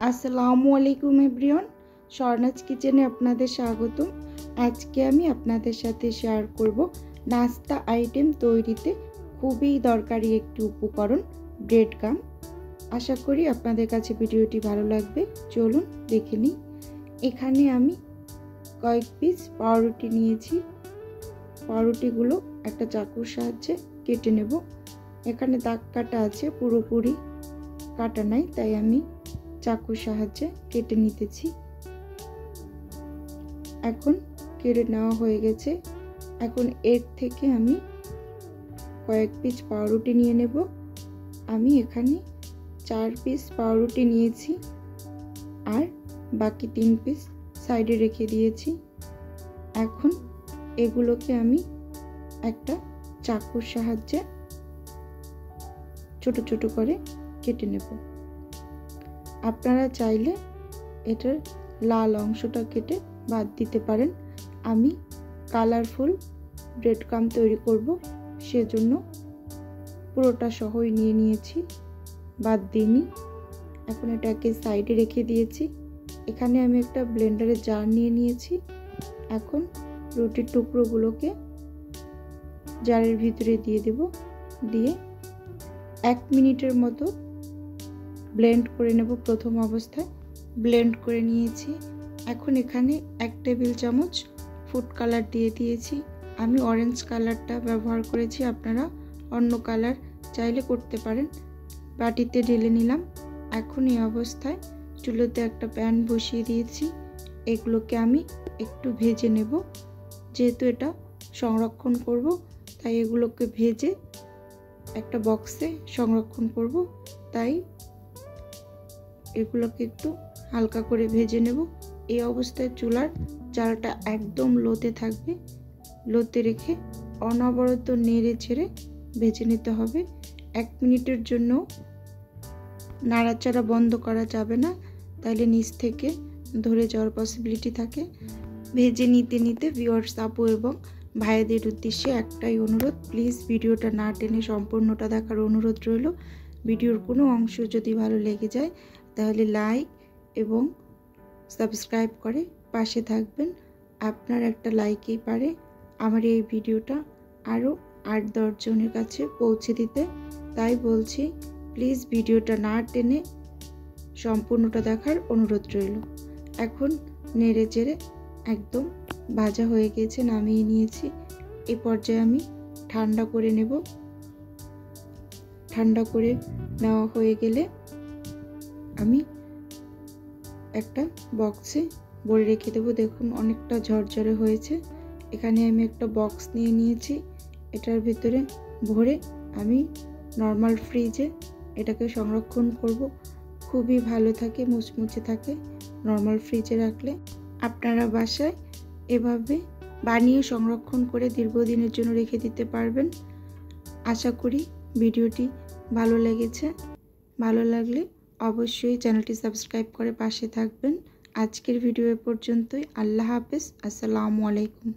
আসসালামু আলাইকুম এভরিওয়ান, স্বর্ণাজ কিচেনে আপনাদের স্বাগতম। আজকে আমি আপনাদের সাথে শেয়ার করব নাস্তা আইটেম তৈরিতে খুবই দরকারি একটি উপকরণ, ব্রেড গাম। আশা করি আপনাদের কাছে ভিডিওটি ভালো লাগবে। চলুন দেখে নিই। এখানে আমি কয়েক পিস পাউরুটি নিয়েছি। পাউরুটিগুলো একটা চাকুর সাহায্যে কেটে নেব। এখানে দাগ কাটা আছে, পুরোপুরি কাটা নাই, তাই আমি চাকুর সাহায্যে কেটে নিতেছি। এখন কেটে নেওয়া হয়ে গেছে। এখন এর থেকে আমি কয়েক পিস পাউরুটি নিয়ে নেব। আমি এখানে 4 পিস পাউরুটি নিয়েছি আর বাকি 3 পিস সাইডে রেখে দিয়েছি। এখন এগুলোকে আমি একটা চাকুর সাহায্যে ছোট ছোট করে কেটে নেব। আপনারা চাইলে এটার লাল অংশটা কেটে বাদ দিতে পারেন। আমি কালারফুল ব্রেড গাম তৈরি করব, সেজন্য পুরোটা সহই নিয়ে নিয়েছি, বাদ দিইনি। এখন এটাকে সাইডে রেখে দিয়েছি। এখানে আমি একটা ব্লেন্ডারের জার নিয়ে নিয়েছি। এখন রুটির টুকরোগুলোকে জারের ভিতরে দিয়ে দেব। দিয়ে 1 মিনিটের মতো ব্লেন্ড করে নেব। প্রথম অবস্থায় ব্লেন্ড করে নিয়েছি। এখন এখানে 1 টেবিল চামচ ফুড কালার দিয়ে দিয়েছি। আমি অরেঞ্জ কালারটা ব্যবহার করেছি, আপনারা অন্য কালার চাইলে করতে পারেন। বাটিতে ঢেলে নিলাম। এখন এই অবস্থায় চুলোতে একটা প্যান বসিয়ে দিয়েছি। এগুলোকে আমি একটু ভেজে নেব। যেহেতু এটা সংরক্ষণ করব, তাই এগুলোকে ভেজে একটা বক্সে সংরক্ষণ করব, তাই এগুলোকে একটু হালকা করে ভেজে নেব। এই অবস্থায় চুলার জালটা একদম লোতে থাকবে। লোতে রেখে অনবরত নেড়ে ছেড়ে ভেজে নিতে হবে। 1 মিনিটের জন্য নাড়াচাড়া বন্ধ করা যাবে না, তাইলে নিচ থেকে ধরে যাওয়ার পসিবিলিটি থাকে। ভেজে নিতে নিতে ভিউয়ার্স, আপু এবং ভাইদের উদ্দেশ্যে একটাই অনুরোধ, প্লিজ ভিডিওটা না টেনে সম্পূর্ণটা দেখার অনুরোধ রইল। ভিডিওর কোনো অংশ যদি ভালো লেগে যায় তাহলে লাইক এবং সাবস্ক্রাইব করে পাশে থাকবেন। আপনার একটা লাইকেই পারে আমার এই ভিডিওটা আরও 8-10 জনের কাছে পৌঁছে দিতে। তাই বলছি, প্লিজ ভিডিওটা না টেনে সম্পূর্ণটা দেখার অনুরোধ রইল। এখন নেড়ে চেড়ে একদম ভাজা হয়ে গেছে, নামিয়ে নিয়েছি। এই পর্যায়ে আমি ঠান্ডা করে নেব। ঠান্ডা করে নেওয়া হয়ে গেলে আমি একটা বক্সে ভরে রেখে দেবো। দেখুন অনেকটা ঝরঝরে হয়েছে। এখানে আমি একটা বক্স নিয়ে নিয়েছি। এটার ভিতরে ভরে আমি নর্মাল ফ্রিজে এটাকে সংরক্ষণ করব। খুবই ভালো থাকে, মুচমুচে থাকে নর্মাল ফ্রিজে রাখলে। আপনারা বাসায় এভাবে বানিয়ে সংরক্ষণ করে দীর্ঘদিনের জন্য রেখে দিতে পারবেন। আশা করি ভিডিওটি ভালো লেগেছে। ভালো লাগলে অবশ্যই চ্যানেলটি সাবস্ক্রাইব করে পাশে থাকবেন। আজকের ভিডিও এ পর্যন্তই। আল্লাহ হাফেজ। আসসালামু আলাইকুম।